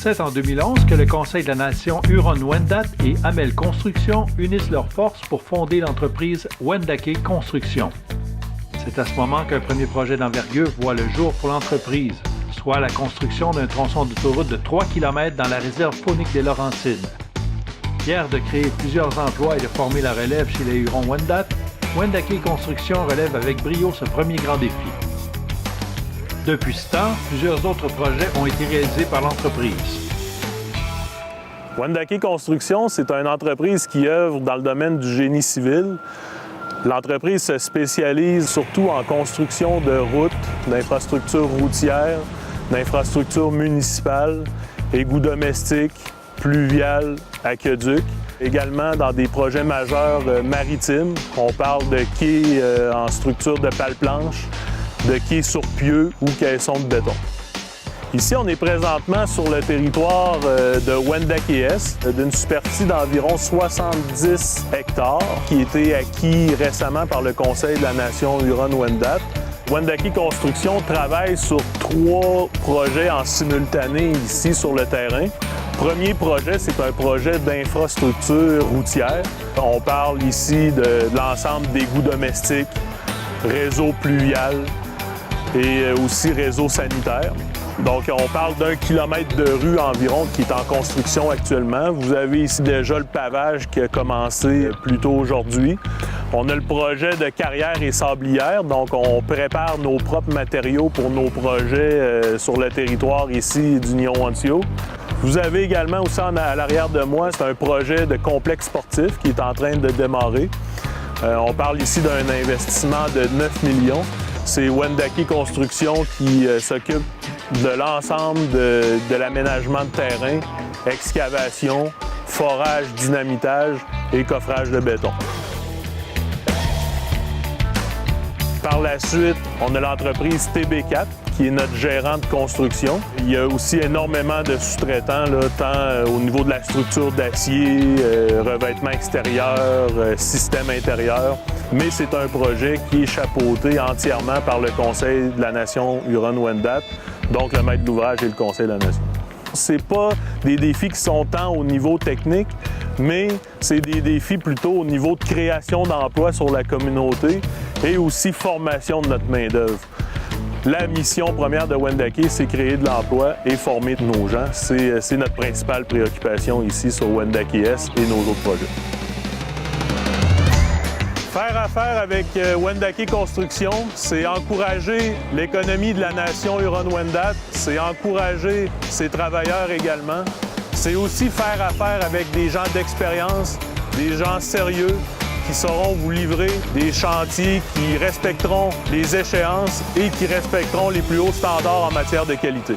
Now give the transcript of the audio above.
C'est en 2011 que le Conseil de la Nation Huron-Wendat et Hamel Construction unissent leurs forces pour fonder l'entreprise Wendake Construction. C'est à ce moment qu'un premier projet d'envergure voit le jour pour l'entreprise, soit la construction d'un tronçon d'autoroute de 3 km dans la réserve faunique des Laurentides. Fier de créer plusieurs emplois et de former la relève chez les Hurons-Wendat, Wendake Construction relève avec brio ce premier grand défi. Depuis ce temps, plusieurs autres projets ont été réalisés par l'entreprise. Wendake Construction, c'est une entreprise qui œuvre dans le domaine du génie civil. L'entreprise se spécialise surtout en construction de routes, d'infrastructures routières, d'infrastructures municipales, égouts domestiques, pluviales, aqueducs. Également dans des projets majeurs maritimes. On parle de quais en structure de pale-planche, de quais sur pieux ou caissons de béton. Ici, on est présentement sur le territoire de Wendake-Est, d'une superficie d'environ 70 hectares qui a été acquis récemment par le Conseil de la Nation Huron-Wendat. Wendake Construction travaille sur 3 projets en simultané ici sur le terrain. Le premier projet, c'est un projet d'infrastructure routière. On parle ici de l'ensemble d'égouts domestiques, réseau pluvial et aussi réseau sanitaire. Donc, on parle d'1 kilomètre de rue environ qui est en construction actuellement. Vous avez ici déjà le pavage qui a commencé plus tôt aujourd'hui. On a le projet de carrière et sablière, donc on prépare nos propres matériaux pour nos projets sur le territoire ici d'Union-Ontario. Vous avez également aussi à l'arrière de moi, c'est un projet de complexe sportif qui est en train de démarrer. On parle ici d'un investissement de 9 millions. C'est Wendake Construction qui s'occupe de l'ensemble de l'aménagement de terrain, excavation, forage, dynamitage et coffrage de béton. Par la suite, on a l'entreprise TB4 qui est notre gérant de construction. Il y a aussi énormément de sous-traitants, tant au niveau de la structure d'acier, revêtement extérieur, système intérieur. Mais c'est un projet qui est chapeauté entièrement par le Conseil de la Nation Huron-Wendat, donc le maître d'ouvrage et le Conseil de la Nation. C'est pas des défis qui sont tant au niveau technique, mais c'est des défis plutôt au niveau de création d'emplois sur la communauté et aussi formation de notre main-d'œuvre. La mission première de Wendake, c'est créer de l'emploi et former nos gens. C'est notre principale préoccupation ici sur Wendake-Est et nos autres projets. Faire affaire avec Wendake Construction, c'est encourager l'économie de la nation Huron-Wendat, c'est encourager ses travailleurs également. C'est aussi faire affaire avec des gens d'expérience, des gens sérieux, qui sauront vous livrer des chantiers qui respecteront les échéances et qui respecteront les plus hauts standards en matière de qualité.